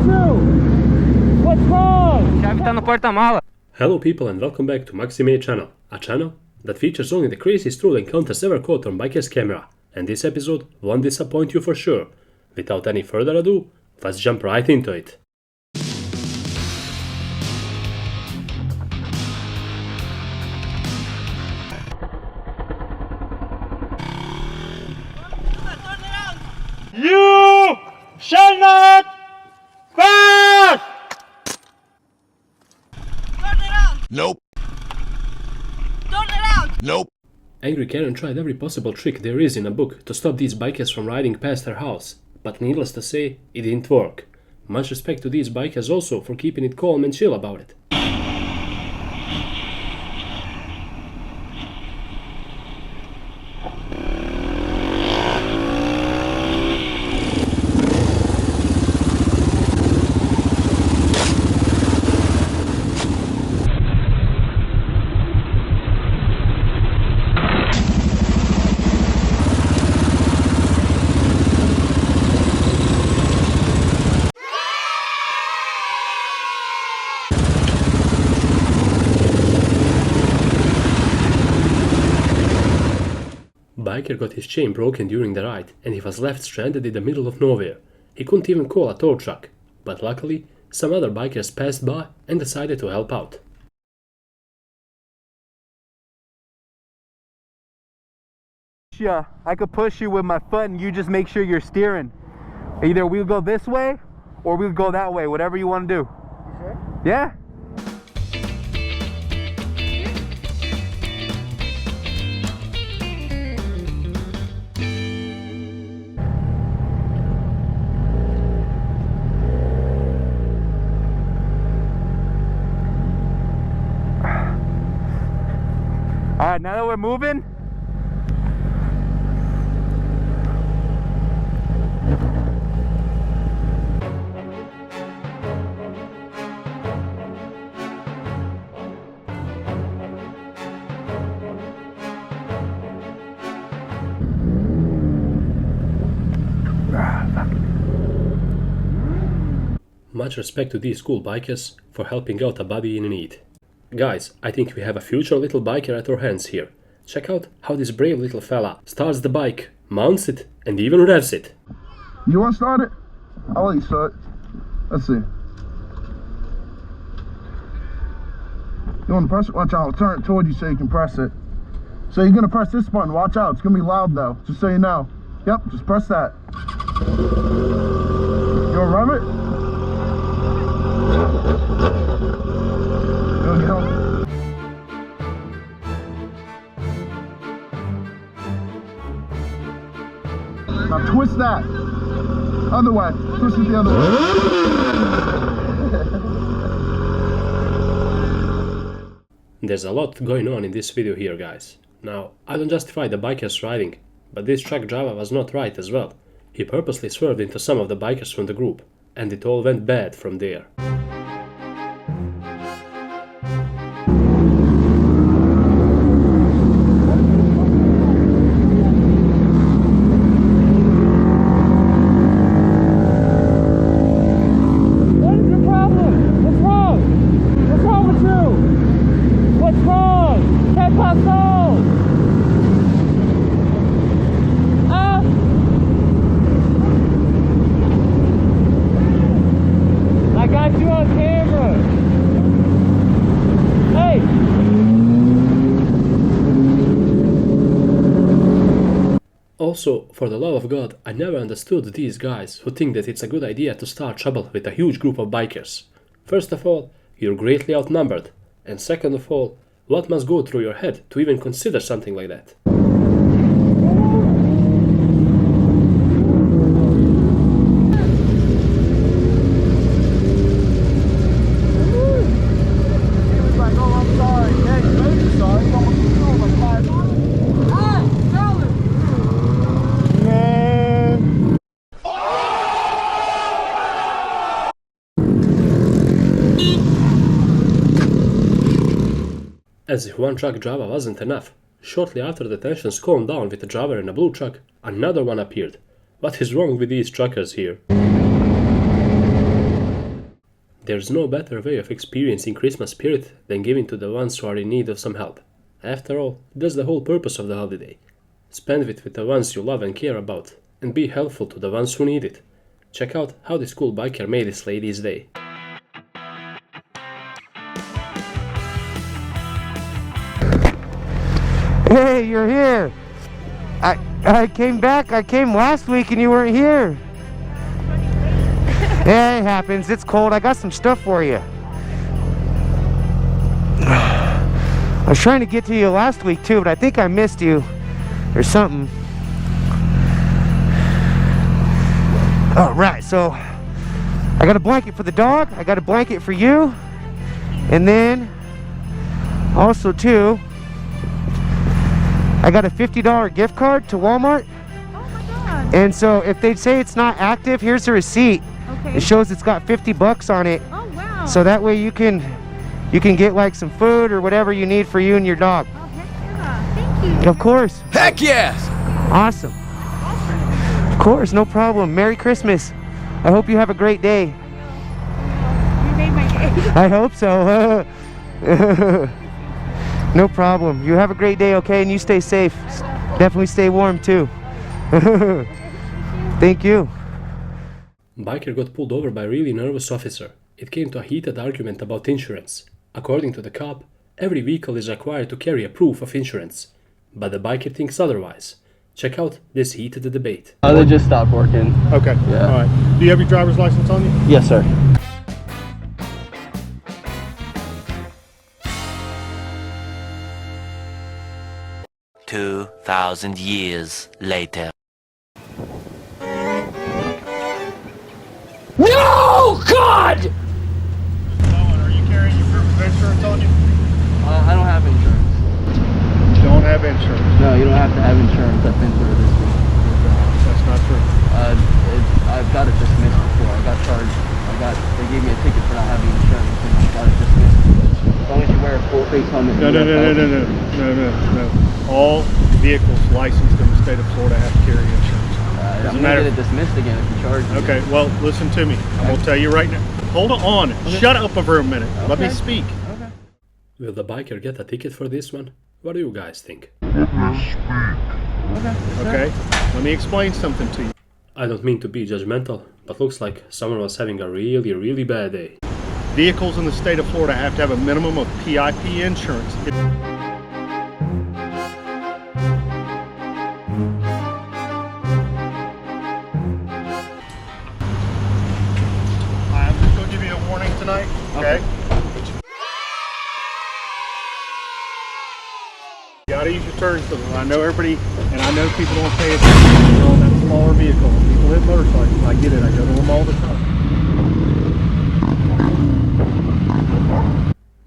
you? What's wrong? Chave tá no porta-mala. Hello people and welcome back to Maxi channel, a channel that features only the craziest road encounters ever caught on BIKERS camera, and this episode won't disappoint you for sure. Without any further ado, let's jump right into it. You shall not pass! Turn around! Nope. Turn around! Nope. Angry Karen tried every possible trick there is in a book to stop these bikers from riding past her house, but needless to say, it didn't work. Much respect to these bikers also for keeping it calm and chill about it. Biker got his chain broken during the ride and he was left stranded in the middle of nowhere. He couldn't even call a tow truck, but luckily some other bikers passed by and decided to help out. Yeah, I could push you with my foot and you just make sure you're steering. Either we'll go this way or we'll go that way, whatever you want to do. You sure? Yeah. Alright, now that we're moving, much respect to these cool bikers for helping out a buddy in need. Guys, I think we have a future little biker at our hands here. Check out how this brave little fella starts the bike, mounts it, and even revs it. You want to start it? I'll let you start. Let's see. You want to press it? Watch out. I'll turn it toward you so you can press it. So you're going to press this button. Watch out. It's going to be loud though, just so you know. Yep, just press that. You want to rev it? There we go. Now twist that. Other way. Twist it the other way. There's a lot going on in this video here, guys. Now, I don't justify the bikers riding, but this truck driver was not right as well. He purposely swerved into some of the bikers from the group, and it all went bad from there. Also, for the love of God, I never understood these guys who think that it's a good idea to start trouble with a huge group of bikers. First of all, you're greatly outnumbered, and second of all, what must go through your head to even consider something like that? As if one truck driver wasn't enough, shortly after the tensions calmed down with the driver in a blue truck, another one appeared. What is wrong with these truckers here? There's no better way of experiencing Christmas spirit than giving to the ones who are in need of some help. After all, that's the whole purpose of the holiday. Spend it with the ones you love and care about, and be helpful to the ones who need it. Check out how this cool biker made this lady's day. Hey, you're here! I came back, I came last week and you weren't here. Yeah, it happens, it's cold, I got some stuff for you. I was trying to get to you last week too, but I think I missed you or something. Alright, so I got a blanket for the dog, I got a blanket for you, and then also too, I got a $50 gift card to Walmart. Oh my god. And so if they say it's not active, here's the receipt. Okay. It shows it's got 50 bucks on it. Oh wow. So that way you can get like some food or whatever you need for you and your dog. Oh heck yeah. Thank you. Of course. Heck yes! Awesome. Of course, no problem. Merry Christmas. I hope you have a great day. You made my day. I hope so. No problem. You have a great day, okay? And you stay safe. Definitely stay warm too. Thank you. Biker got pulled over by a really nervous officer. It came to a heated argument about insurance. According to the cop, every vehicle is required to carry a proof of insurance. But the biker thinks otherwise. Check out this heated debate. They just stopped working. Okay. Yeah. All right. Do you have your driver's license on you? Yes, sir. $2,000 later. No! God! Are you carrying your proof of insurance on you? I don't have insurance. You don't have insurance. No, you don't have to have insurance. I've been through this week. That's not true. I've got it dismissed before. I got charged. They gave me a ticket for not having insurance, and I got it dismissed. As long as you wear a full face helmet. No. All vehicles licensed in the state of Florida have to carry insurance. I'm gonna get it dismissed again if you charge me. Okay, well, listen to me. I'm gonna tell you right now. Hold on. Okay. Shut up for a minute. Okay. Let me speak. Okay. Will the biker get a ticket for this one? What do you guys think? Okay, let me explain something to you. I don't mean to be judgmental, but looks like someone was having a really, really bad day. Vehicles in the state of Florida have to have a minimum of PIP insurance. I'm just going to give you a warning tonight, okay? You gotta use your turn signal. I know everybody, and I know people don't pay attention. They're on that smaller vehicle. People hit motorcycles. I get it. I go to them all the time.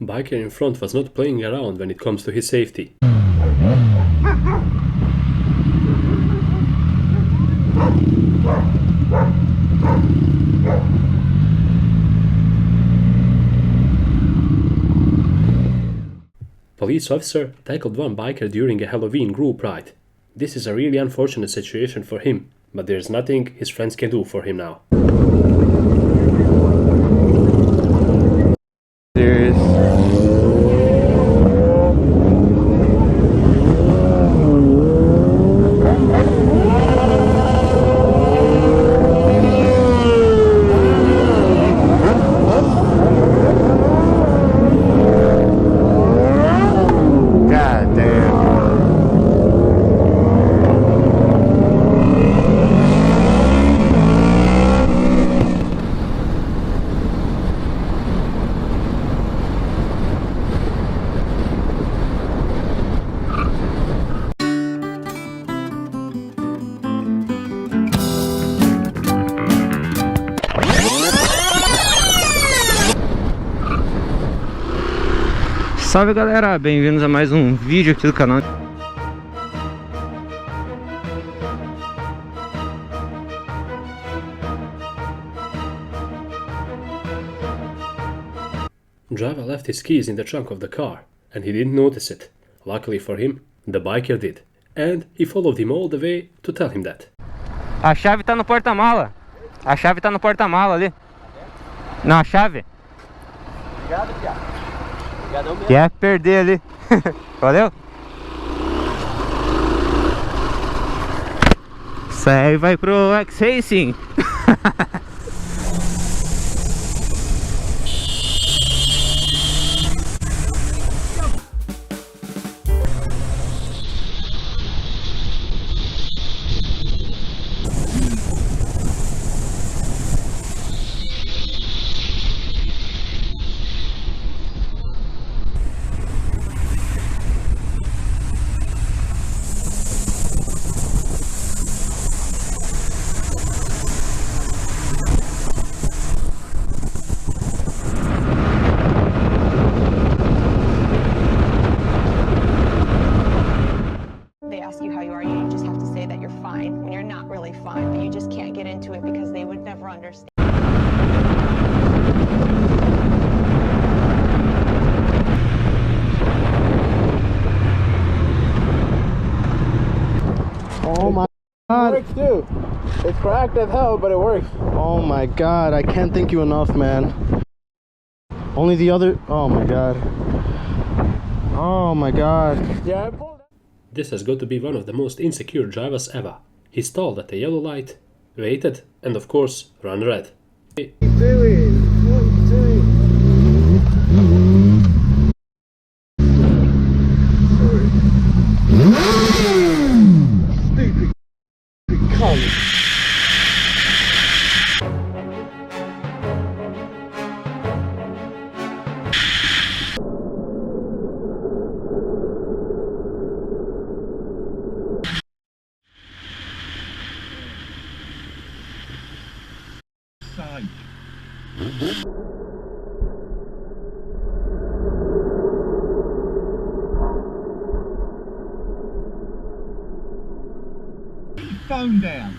Biker in front was not playing around when it comes to his safety. Police officer tackled one biker during a Halloween group ride. This is a really unfortunate situation for him, but there's nothing his friends can do for him now. Serious. God damn. Salve galera, bem-vindos a mais um vídeo aqui do canal. Driver left his keys in the trunk of the car, and he didn't notice it. Luckily for him, the biker did, and he followed him all the way to tell him that. A chave tá no porta-mala. A chave tá no porta-mala ali. Não, a chave. Obrigado, Thiago. Obrigadão mesmo. Quer perder ali. Valeu? Isso aí vai pro X-Racing. They ask you how you are, you just have to say that you're fine when you're not really fine, but you just can't get into it because they would never understand. Oh my god. It works too. It's cracked as hell, but it works. Oh my god, I can't thank you enough, man. Only the other. Oh my god. Oh my god. Yeah, I pulled. This has got to be one of the most insecure drivers ever. He stalled at a yellow light, waited, and of course, ran red. What are you doing? What are you doing? Stupid cunt. Phone down.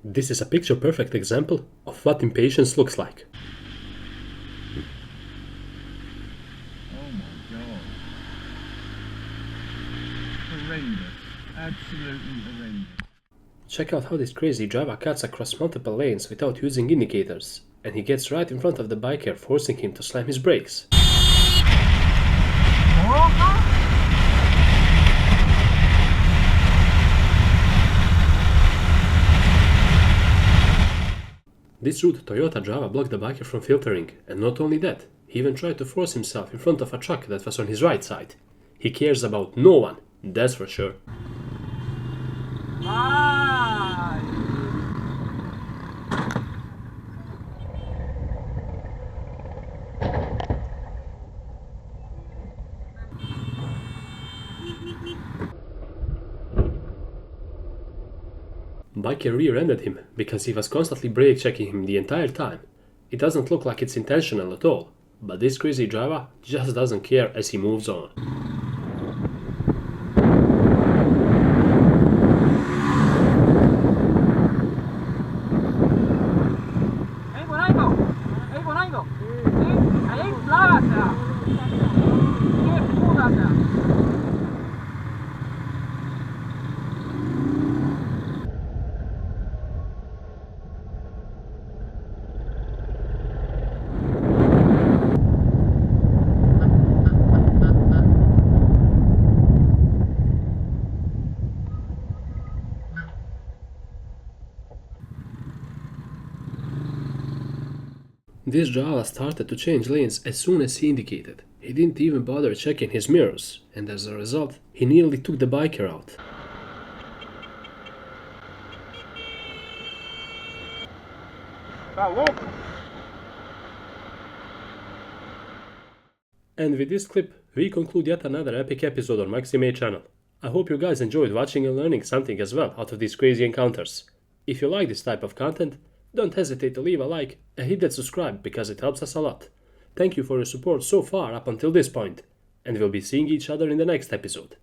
This is a picture-perfect example of what impatience looks like. Oh my god. Horrendous. Absolutely horrendous. Check out how this crazy driver cuts across multiple lanes without using indicators, and he gets right in front of the biker, forcing him to slam his brakes. This rude Toyota driver blocked the biker from filtering, and not only that, he even tried to force himself in front of a truck that was on his right side. He cares about no one, that's for sure. Biker rear-ended him because he was constantly brake checking him the entire time. It doesn't look like it's intentional at all, but this crazy driver just doesn't care as he moves on. This driver started to change lanes as soon as he indicated. He didn't even bother checking his mirrors, and as a result, he nearly took the biker out. And with this clip, we conclude yet another epic episode on Maxi channel. I hope you guys enjoyed watching and learning something as well out of these crazy encounters. If you like this type of content, don't hesitate to leave a like and hit that subscribe because it helps us a lot. Thank you for your support so far up until this point, and we'll be seeing each other in the next episode.